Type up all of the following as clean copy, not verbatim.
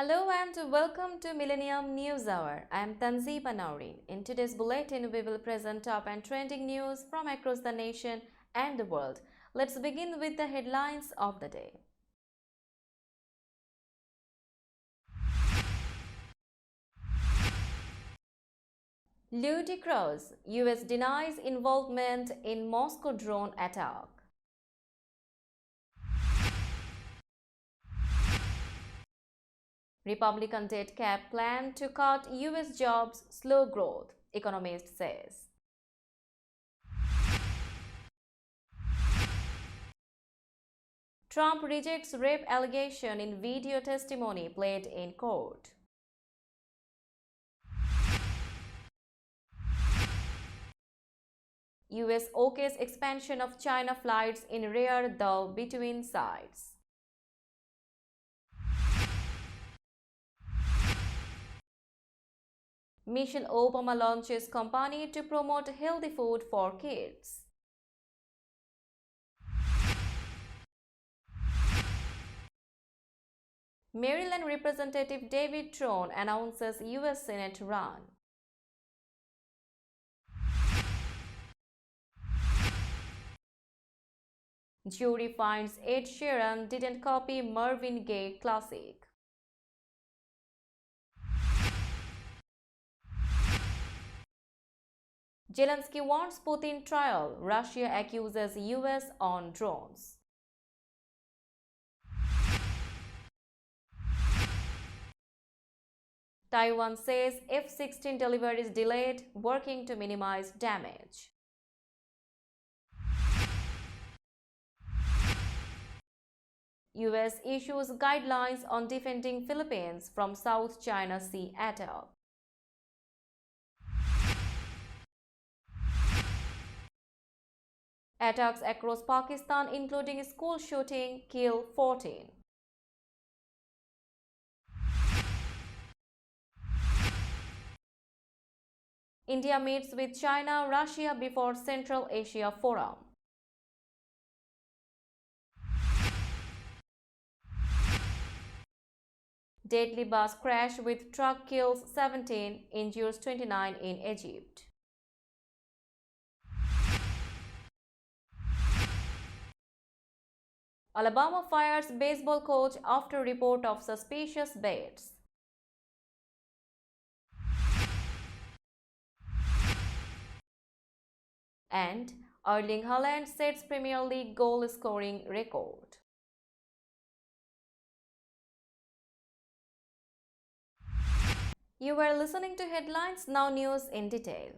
Hello and welcome to Millennium News Hour. I am Tanziba Nawreen. In today's bulletin, we will present top and trending news from across the nation and the world. Let's begin with the headlines of the day. Ludicrous. U.S. denies involvement in Moscow drone attack. Republican debt cap plan to cut U.S. jobs, slow growth, economist says. Trump rejects rape allegation in video testimony played in court. U.S. OK's expansion of China flights in rare though between sides. Michelle Obama launches company to promote healthy food for kids. Maryland Representative David Tron announces U.S. Senate run. Jury finds Ed Sheeran didn't copy Marvin Gaye classic. Zelensky wants Putin trial. Russia accuses U.S. on drones. Taiwan says F-16 deliveries delayed, working to minimize damage. U.S. issues guidelines on defending Philippines from South China Sea attack. Attacks across Pakistan, including school shooting, kill 14. India meets with China, Russia before Central Asia Forum. Deadly bus crash with truck kills 17, injures 29 in Egypt. Alabama fires baseball coach after report of suspicious bets. And Erling Haaland sets Premier League goal scoring record. You are listening to Headlines, now news in detail.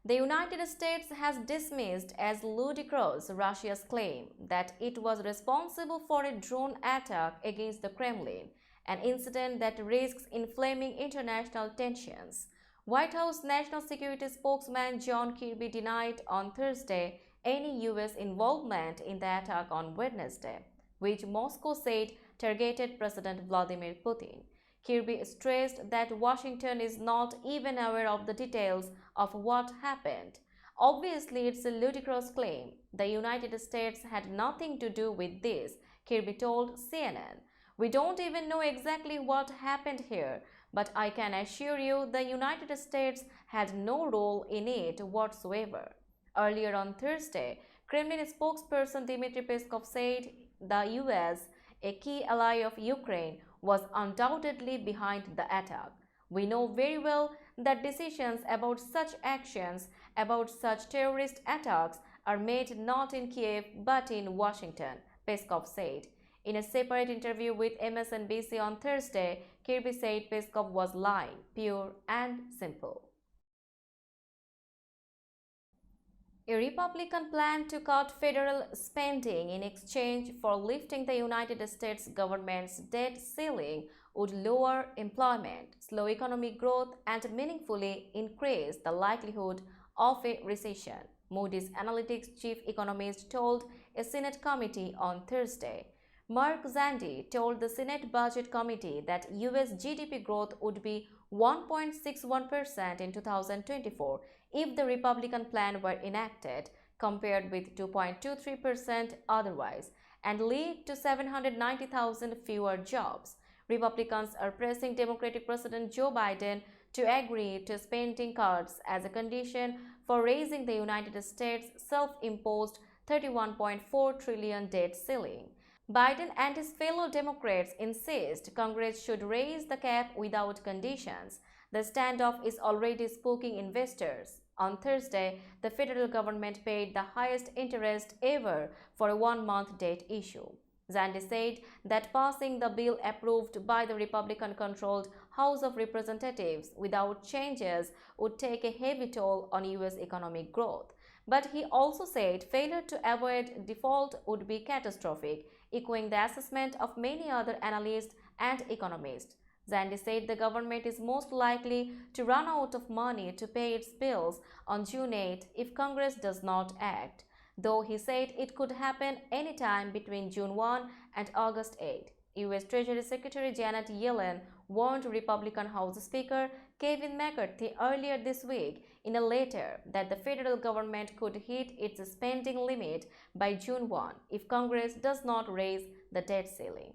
The United States has dismissed as ludicrous Russia's claim that it was responsible for a drone attack against the Kremlin, an incident that risks inflaming international tensions. White House National Security spokesman John Kirby denied on Thursday any U.S. involvement in the attack on Wednesday, which Moscow said targeted President Vladimir Putin. Kirby stressed that Washington is not even aware of the details of what happened. Obviously, it's a ludicrous claim. The United States had nothing to do with this, Kirby told CNN. We don't even know exactly what happened here, but I can assure you the United States had no role in it whatsoever. Earlier on Thursday, Kremlin spokesperson Dmitry Peskov said the U.S., a key ally of Ukraine, was undoubtedly behind the attack. We know very well that decisions about such actions, about such terrorist attacks, are made not in Kiev but in Washington, Peskov said. In a separate interview with MSNBC on Thursday, Kirby said Peskov was lying, pure and simple. A Republican plan to cut federal spending in exchange for lifting the United States government's debt ceiling would lower employment, slow economic growth, and meaningfully increase the likelihood of a recession, Moody's Analytics chief economist told a Senate committee on Thursday. Mark Zandi told the Senate Budget Committee that U.S. GDP growth would be 1.61% in 2024 if the Republican plan were enacted, compared with 2.23% otherwise, and lead to 790,000 fewer jobs. Republicans are pressing Democratic President Joe Biden to agree to spending cuts as a condition for raising the United States' self-imposed $31.4 trillion debt ceiling. Biden and his fellow Democrats insist Congress should raise the cap without conditions. The standoff is already spooking investors. On Thursday, the federal government paid the highest interest ever for a one-month debt issue. Zandi said that passing the bill approved by the Republican-controlled House of Representatives without changes would take a heavy toll on U.S. economic growth. But he also said failure to avoid default would be catastrophic, echoing the assessment of many other analysts and economists. Zandi said the government is most likely to run out of money to pay its bills on June 8 if Congress does not act, though he said it could happen anytime between June 1 and August 8. U.S. Treasury Secretary Janet Yellen warned Republican House Speaker Kevin McCarthy earlier this week in a letter that the federal government could hit its spending limit by June 1 if Congress does not raise the debt ceiling.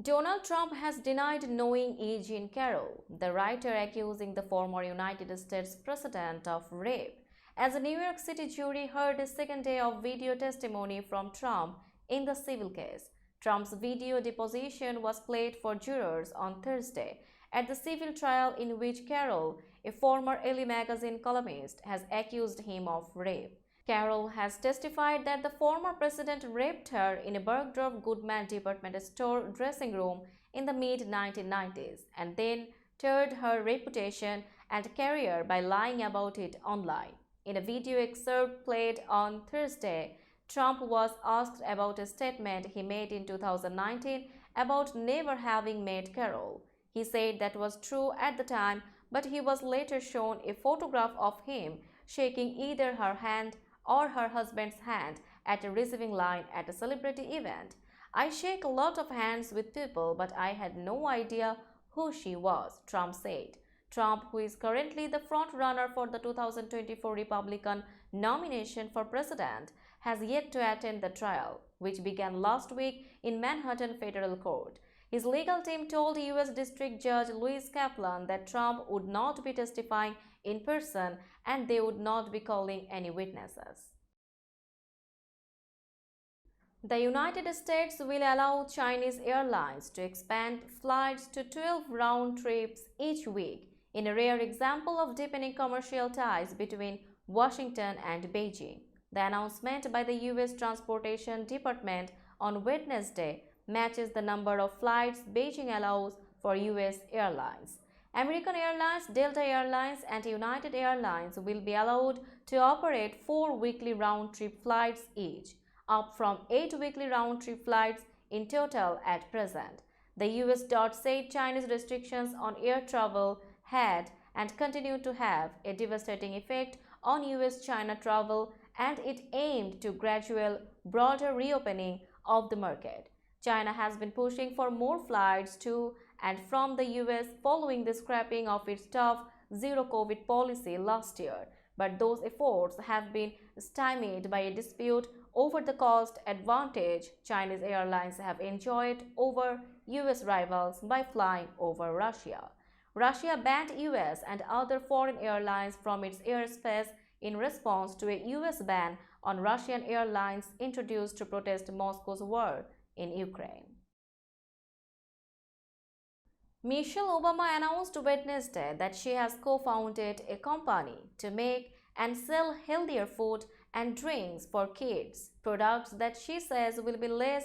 Donald Trump has denied knowing E. Jean Carroll, the writer accusing the former United States president of rape, as a New York City jury heard a second day of video testimony from Trump in the civil case. Trump's video deposition was played for jurors on Thursday at the civil trial in which Carroll, a former Elle magazine columnist, has accused him of rape. Carroll has testified that the former president raped her in a Bergdorf Goodman department store dressing room in the mid-1990s and then tarred her reputation and career by lying about it online. In a video excerpt played on Thursday, Trump was asked about a statement he made in 2019 about never having met Carroll. He said that was true at the time, but he was later shown a photograph of him shaking either her hand or her husband's hand at a receiving line at a celebrity event. I shake a lot of hands with people, but I had no idea who she was, Trump said. Trump, who is currently the front-runner for the 2024 Republican nomination for president, has yet to attend the trial, which began last week in Manhattan Federal Court. His legal team told U.S. District Judge Louis Kaplan that Trump would not be testifying in person and they would not be calling any witnesses. The United States will allow Chinese airlines to expand flights to 12 round trips each week, in a rare example of deepening commercial ties between Washington and Beijing. The announcement by the U.S. Transportation Department on Wednesday matches the number of flights Beijing allows for U.S. airlines. American Airlines, Delta Airlines, and United Airlines will be allowed to operate 4 weekly round-trip flights each, up from 8 weekly round-trip flights in total at present. The U.S. DOT said Chinese restrictions on air travel had and continue to have a devastating effect on U.S. China travel, and it aimed to gradual, broader reopening of the market. China has been pushing for more flights to and from the U.S. following the scrapping of its tough zero-COVID policy last year, but those efforts have been stymied by a dispute over the cost advantage Chinese airlines have enjoyed over U.S. rivals by flying over Russia. Russia banned U.S. and other foreign airlines from its airspace in response to a U.S. ban on Russian airlines introduced to protest Moscow's war in Ukraine. Michelle Obama announced Wednesday that she has co-founded a company to make and sell healthier food and drinks for kids, products that she says will be less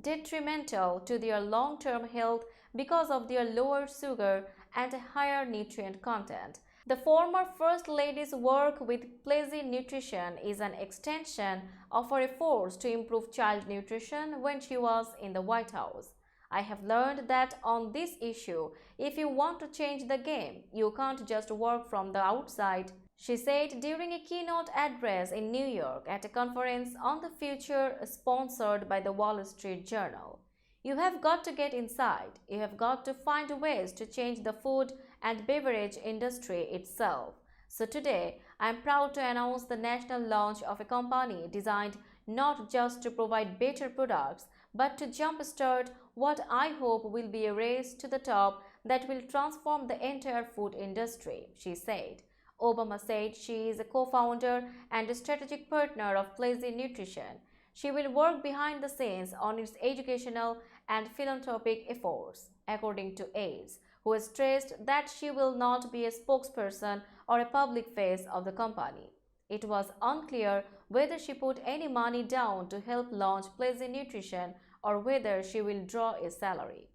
detrimental to their long-term health because of their lower sugar and higher nutrient content. The former First Lady's work with Plessy Nutrition is an extension of her efforts to improve child nutrition when she was in the White House. I have learned that on this issue, if you want to change the game, you can't just work from the outside, she said during a keynote address in New York at a conference on the future sponsored by the Wall Street Journal. You have got to get inside. You have got to find ways to change the food and beverage industry itself. So today, I am proud to announce the national launch of a company designed not just to provide better products, but to jumpstart what I hope will be a race to the top that will transform the entire food industry, she said. Obama said she is a co-founder and a strategic partner of Plazy Nutrition. She will work behind the scenes on its educational and philanthropic efforts, according to Ailes, who has stressed that she will not be a spokesperson or a public face of the company. It was unclear whether she put any money down to help launch Plazy Nutrition or whether she will draw a salary.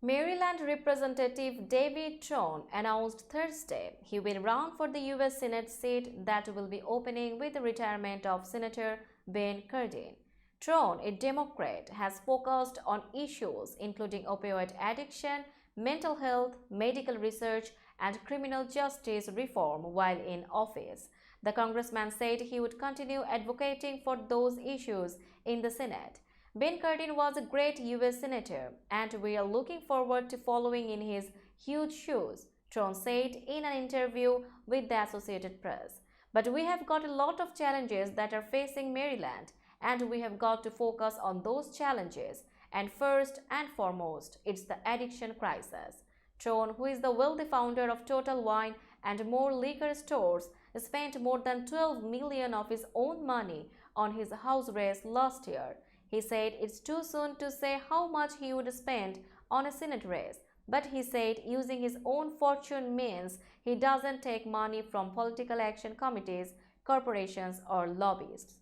Maryland Representative David Tron announced Thursday he will run for the U.S. Senate seat that will be opening with the retirement of Senator Ben Cardin. Tron, a Democrat, has focused on issues including opioid addiction, mental health, medical research, and criminal justice reform while in office. The congressman said he would continue advocating for those issues in the Senate. Ben Cardin was a great U.S. Senator, and we are looking forward to following in his huge shoes, Tron said in an interview with the Associated Press. But we have got a lot of challenges that are facing Maryland, and we have got to focus on those challenges. And first and foremost, it's the addiction crisis. Tron, who is the wealthy founder of Total Wine and more liquor stores, spent more than $12 million of his own money on his house race last year. He said it's too soon to say how much he would spend on a Senate race, but he said using his own fortune means he doesn't take money from political action committees, corporations, or lobbyists.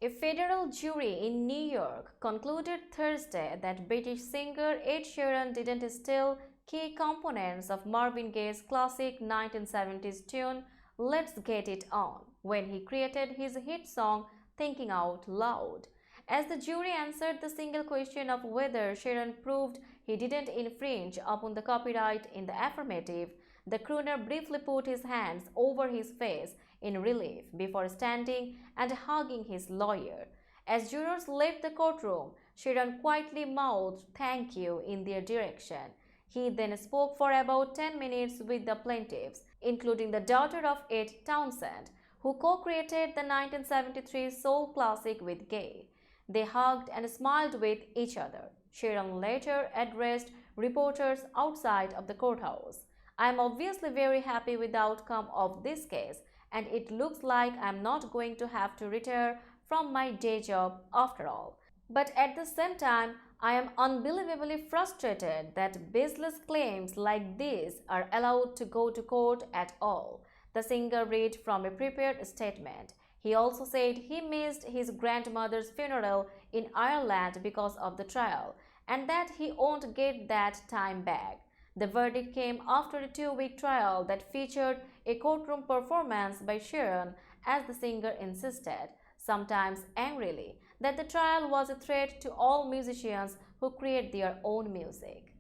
A federal jury in New York concluded Thursday that British singer Ed Sheeran didn't steal key components of Marvin Gaye's classic 1970s tune Let's Get It On when he created his hit song Thinking Out Loud. As the jury answered the single question of whether Sheeran proved he didn't infringe upon the copyright in the affirmative, the crooner briefly put his hands over his face in relief before standing and hugging his lawyer. As jurors left the courtroom, Sheeran quietly mouthed thank you in their direction. He then spoke for about 10 minutes with the plaintiffs, including the daughter of Ed Townsend, who co-created the 1973 soul classic with Gaye. They hugged and smiled with each other. Sheeran later addressed reporters outside of the courthouse. I am obviously very happy with the outcome of this case, and it looks like I am not going to have to retire from my day job after all. But at the same time, I am unbelievably frustrated that baseless claims like these are allowed to go to court at all, the singer read from a prepared statement. He also said he missed his grandmother's funeral in Ireland because of the trial, and that he won't get that time back. The verdict came after a 2-week trial that featured a courtroom performance by Sheeran, as the singer insisted, sometimes angrily, that the trial was a threat to all musicians who create their own music.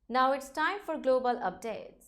Now it's time for global updates.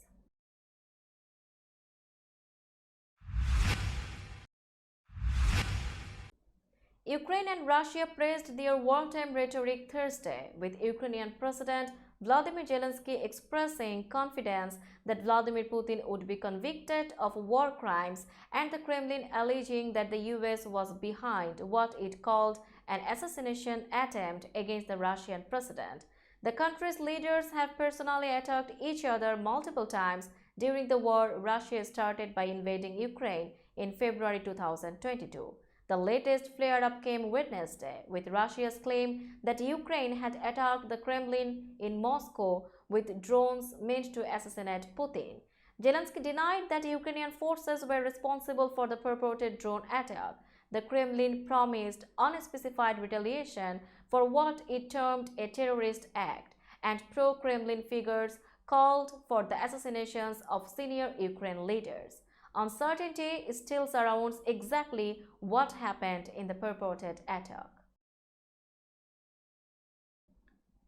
Ukraine and Russia praised their wartime rhetoric Thursday, with Ukrainian President Vladimir Zelensky expressing confidence that Vladimir Putin would be convicted of war crimes and the Kremlin alleging that the US was behind what it called an assassination attempt against the Russian president. The country's leaders have personally attacked each other multiple times during the war Russia started by invading Ukraine in February 2022. The latest flare-up came Wednesday, with Russia's claim that Ukraine had attacked the Kremlin in Moscow with drones meant to assassinate Putin. Zelensky denied that Ukrainian forces were responsible for the purported drone attack. The Kremlin promised unspecified retaliation for what it termed a terrorist act, and pro-Kremlin figures called for the assassinations of senior Ukraine leaders. Uncertainty still surrounds exactly what happened in the purported attack.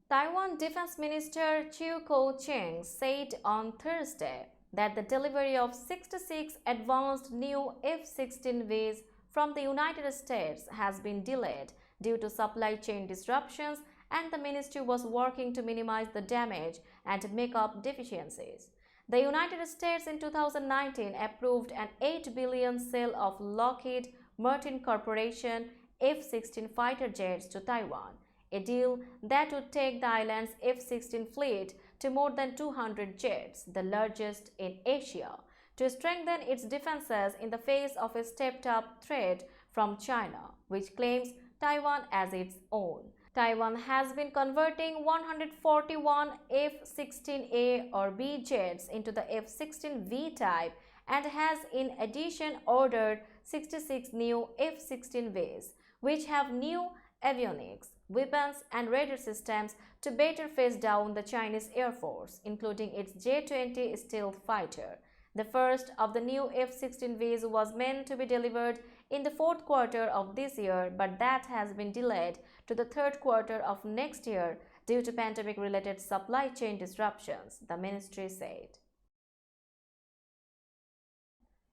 Taiwan Defense Minister Chiu Kuo-cheng said on Thursday that the delivery of 66 advanced new F-16Vs from the United States has been delayed due to supply chain disruptions, and the ministry was working to minimize the damage and make up deficiencies. The United States in 2019 approved an $8 billion sale of Lockheed Martin Corporation F-16 fighter jets to Taiwan, a deal that would take the island's F-16 fleet to more than 200 jets, the largest in Asia, to strengthen its defenses in the face of a stepped-up threat from China, which claims Taiwan as its own. Taiwan has been converting 141 F-16A or B jets into the F-16V type and has in addition ordered 66 new F-16Vs, which have new avionics, weapons and radar systems to better face down the Chinese Air Force, including its J-20 stealth fighter. The first of the new F-16Vs was meant to be delivered in the fourth quarter of this year, but that has been delayed to the third quarter of next year due to pandemic-related supply chain disruptions, the ministry said.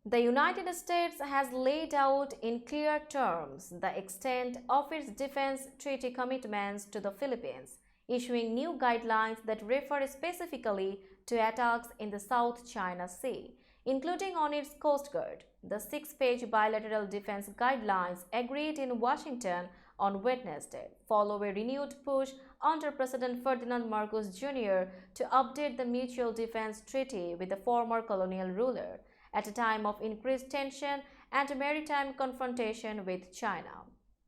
The United States has laid out in clear terms the extent of its defense treaty commitments to the Philippines, issuing new guidelines that refer specifically to attacks in the South China Sea, including on its coast guard. The six-page bilateral defense guidelines agreed in Washington on Wednesday follow a renewed push under President Ferdinand Marcos Jr. to update the Mutual Defense Treaty with the former colonial ruler at a time of increased tension and maritime confrontation with China.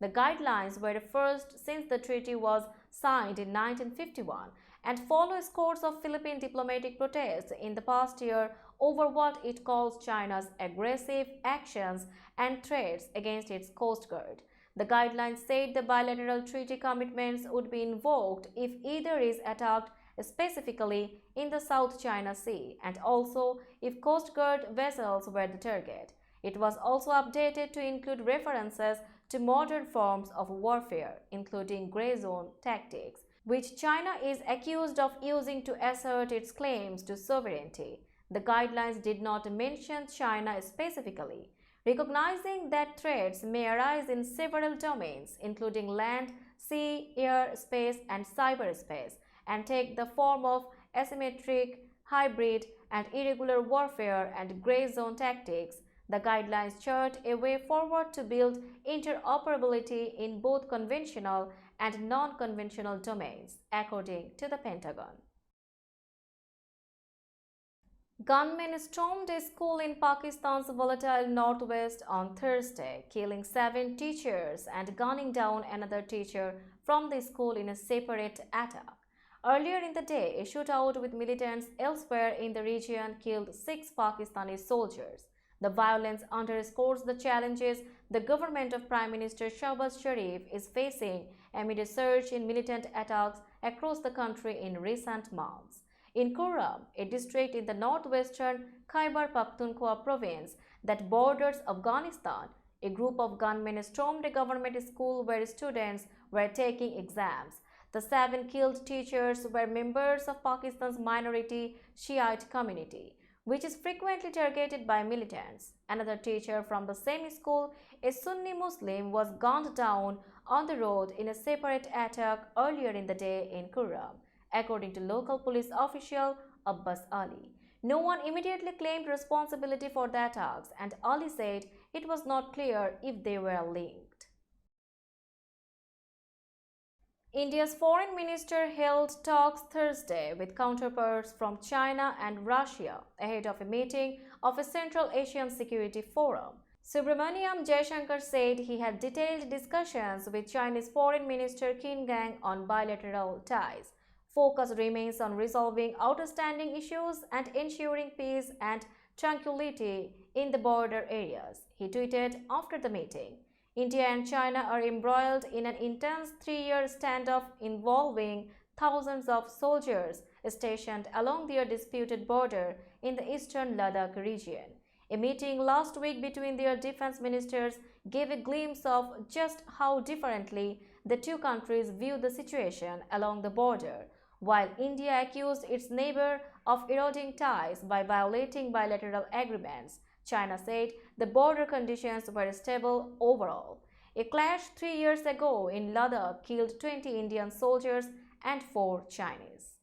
The guidelines were the first since the treaty was signed in 1951 and follow scores of Philippine diplomatic protests in the past year over what it calls China's aggressive actions and threats against its coast guard. The guidelines said the bilateral treaty commitments would be invoked if either is attacked specifically in the South China Sea and also if Coast Guard vessels were the target. It was also updated to include references to modern forms of warfare, including gray zone tactics, which China is accused of using to assert its claims to sovereignty. The guidelines did not mention China specifically, recognizing that threats may arise in several domains, including land, sea, air, space, and cyberspace, and take the form of asymmetric, hybrid, and irregular warfare and gray zone tactics. The guidelines chart a way forward to build interoperability in both conventional and non-conventional domains, according to the Pentagon. Gunmen stormed a school in Pakistan's volatile northwest on Thursday, killing 7 teachers and gunning down another teacher from the school in a separate attack. Earlier in the day, a shootout with militants elsewhere in the region killed 6 Pakistani soldiers. The violence underscores the challenges the government of Prime Minister Shahbaz Sharif is facing amid a surge in militant attacks across the country in recent months. In Kurram, a district in the northwestern Khyber Pakhtunkhwa province that borders Afghanistan, a group of gunmen stormed a government school where students were taking exams. The 7 killed teachers were members of Pakistan's minority Shiite community, which is frequently targeted by militants. Another teacher from the same school, a Sunni Muslim, was gunned down on the road in a separate attack earlier in the day in Kurram, according to local police official Abbas Ali. No one immediately claimed responsibility for the attacks, and Ali said it was not clear if they were linked. India's foreign minister held talks Thursday with counterparts from China and Russia ahead of a meeting of a Central Asian Security Forum. Subramaniam Jaishankar said he had detailed discussions with Chinese Foreign Minister Qin Gang on bilateral ties. Focus remains on resolving outstanding issues and ensuring peace and tranquility in the border areas, he tweeted after the meeting. India and China are embroiled in an intense 3-year standoff involving thousands of soldiers stationed along their disputed border in the eastern Ladakh region. A meeting last week between their defense ministers gave a glimpse of just how differently the two countries view the situation along the border. While India accused its neighbor of eroding ties by violating bilateral agreements, China said the border conditions were stable overall. A clash 3 years ago in Ladakh killed 20 Indian soldiers and 4 Chinese.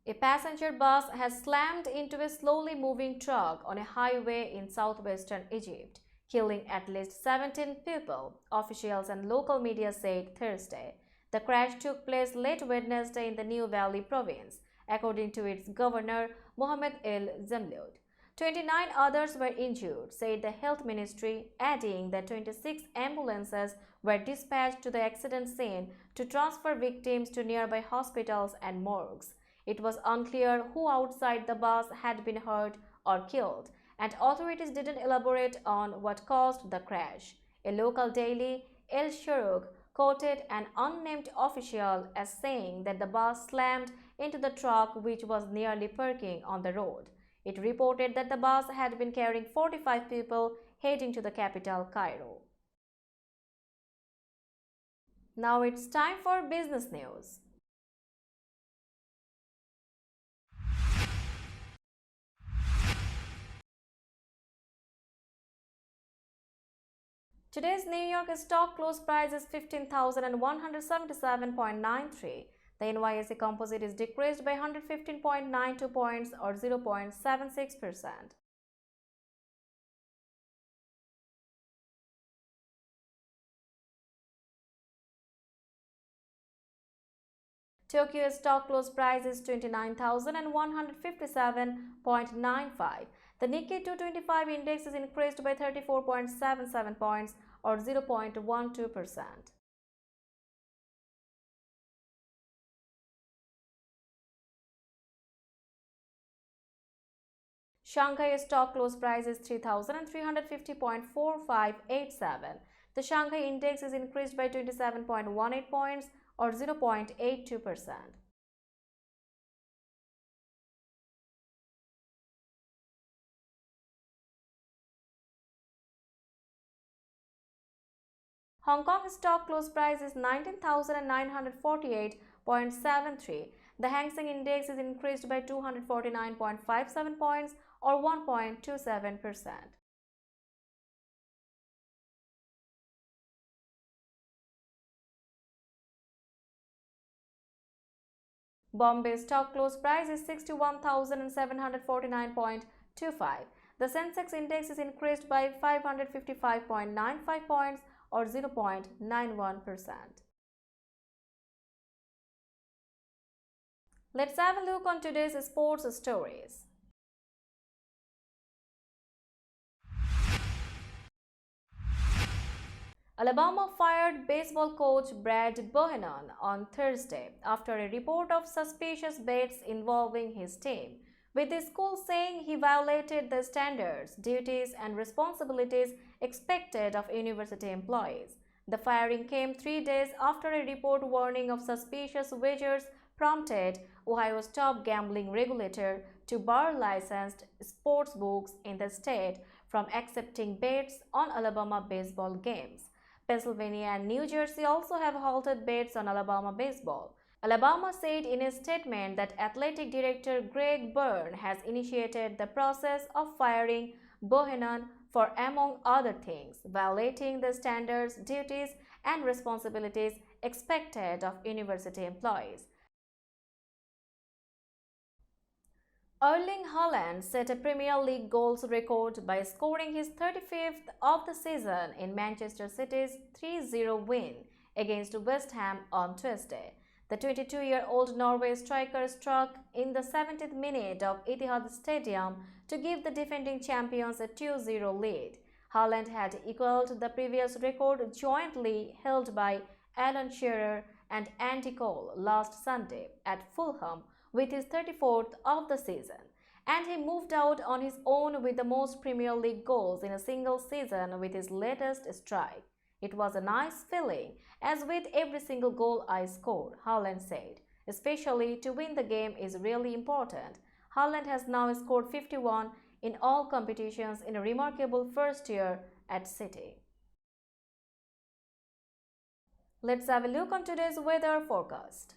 A passenger bus has slammed into a slowly moving truck on a highway in southwestern Egypt, killing at least 17 people, officials and local media said Thursday. The crash took place late Wednesday in the New Valley province, according to its governor Mohammed El Zamloud. 29 others were injured, said the health ministry, adding that 26 ambulances were dispatched to the accident scene to transfer victims to nearby hospitals and morgues. It was unclear who outside the bus had been hurt or killed, and authorities didn't elaborate on what caused the crash. A local daily, El Shuruk, quoted an unnamed official as saying that the bus slammed into the truck which was nearly parking on the road. It reported that the bus had been carrying 45 people heading to the capital, Cairo. Now it's time for business news. Today's New York stock close price is 15,177.93. The NYSE composite is decreased by 115.92 points or 0.76%. Tokyo stock close price is 29,157.95. The Nikkei 225 index is increased by 34.77 points or 0.12%. Shanghai stock close price is 3,350.4587. The Shanghai index is increased by 27.18 points or 0.82%. Hong Kong stock close price is 19,948.73. The Hang Seng index is increased by 249.57 points or 1.27%. Bombay stock close price is 61,749.25. The Sensex index is increased by 555.95 points or 0.91%. Let's have a look on today's sports stories. Alabama fired baseball coach Brad Bohannon on Thursday after a report of suspicious bets involving his team, with the school saying he violated the standards, duties, and responsibilities expected of university employees. The firing came 3 days after a report warning of suspicious wagers prompted Ohio's top gambling regulator to bar licensed sports books in the state from accepting bets on Alabama baseball games. Pennsylvania and New Jersey also have halted bets on Alabama baseball. Alabama said in a statement that athletic director Greg Byrne has initiated the process of firing Bohannon for, among other things, violating the standards, duties, and responsibilities expected of university employees. Erling Haaland set a Premier League goals record by scoring his 35th of the season in Manchester City's 3-0 win against West Ham on Tuesday. The 22-year-old Norway striker struck in the 70th minute of Etihad Stadium to give the defending champions a 2-0 lead. Haaland had equalled the previous record jointly held by Alan Shearer and Andy Cole last Sunday at Fulham with his 34th of the season, and he moved out on his own with the most Premier League goals in a single season with his latest strike. It was a nice feeling, as with every single goal I scored, Haaland said. Especially to win the game is really important. Haaland has now scored 51 in all competitions in a remarkable first year at City. Let's have a look on today's weather forecast.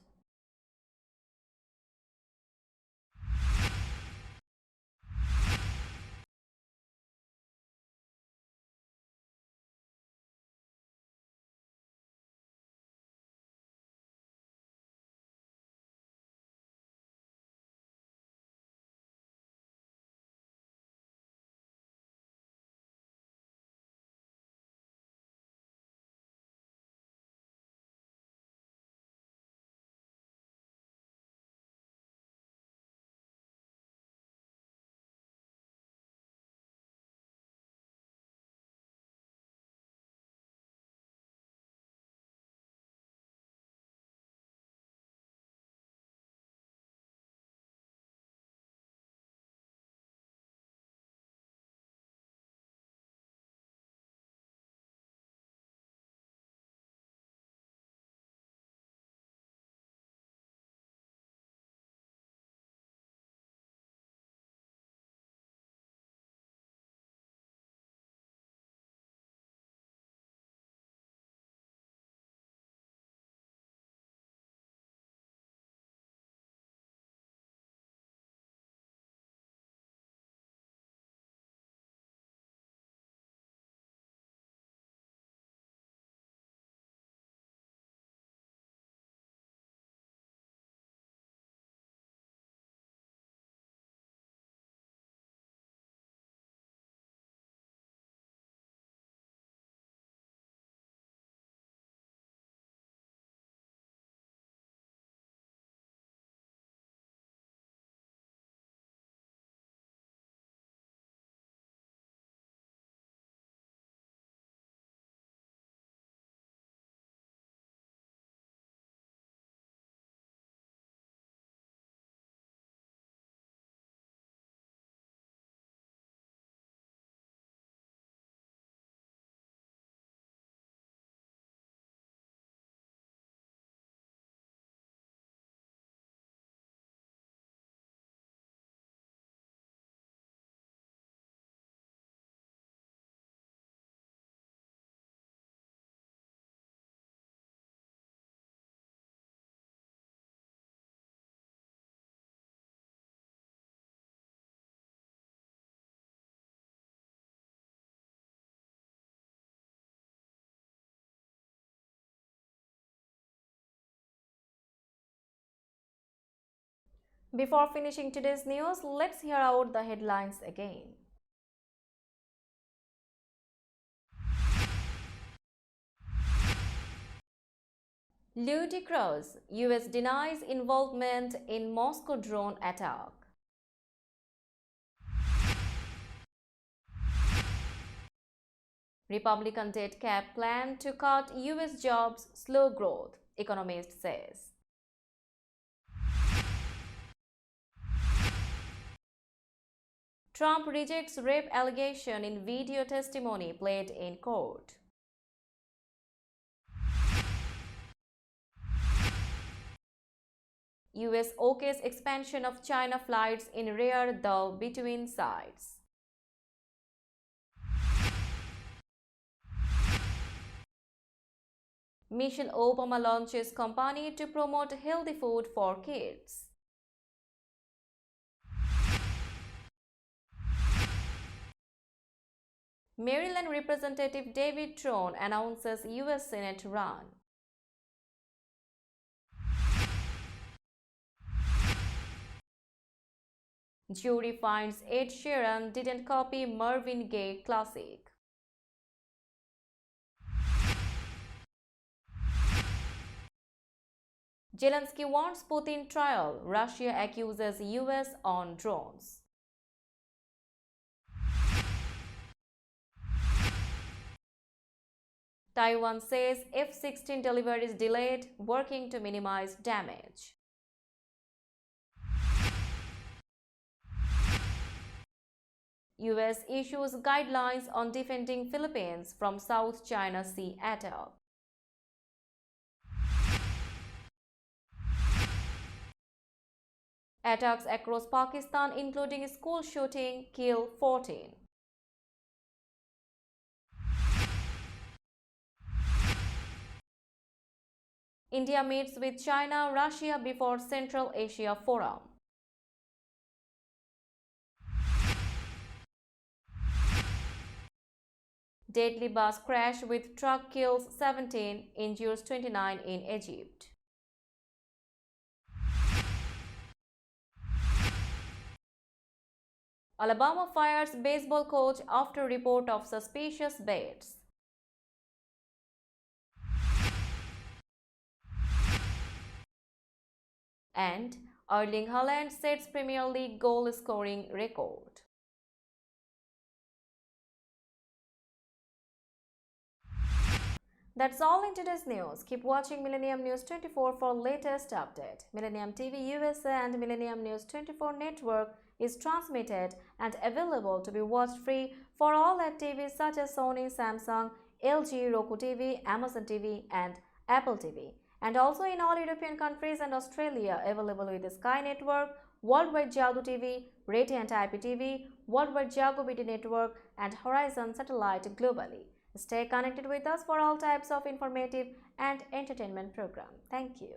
Before finishing today's news, let's hear out the headlines again. Ludicrous. U.S. denies involvement in Moscow drone attack. Republican debt cap plan to cut U.S. jobs, slow growth, economist says. Trump rejects rape allegation in video testimony played in court. U.S. OK's expansion of China flights in rare though between sides. Michelle Obama launches company to promote healthy food for kids. Maryland Representative David Trone announces U.S. Senate run. Jury finds Ed Sheeran didn't copy Marvin Gaye classic. Zelensky wants Putin trial. Russia accuses U.S. on drones. Taiwan says F-16 deliveries delayed, working to minimize damage. U.S. issues guidelines on defending Philippines from South China Sea attack. Attacks across Pakistan, including school shooting, kill 14. India meets with China, Russia before Central Asia Forum. Deadly bus crash with truck kills 17, injures 29 in Egypt. Alabama fires baseball coach after report of suspicious bets. And Erling Haaland sets Premier League goal scoring record. That's all in today's news. Keep watching Millennium News 24 for latest update. Millennium TV USA and Millennium News 24 network is transmitted and available to be watched free for all at TVs such as Sony, Samsung, LG, Roku TV, Amazon TV and Apple TV. And also in all European countries and Australia, available with the Sky Network, Worldwide Jago TV, Radiant IPTV, Worldwide Jago BT Network and Horizon Satellite globally. Stay connected with us for all types of informative and entertainment program. Thank you.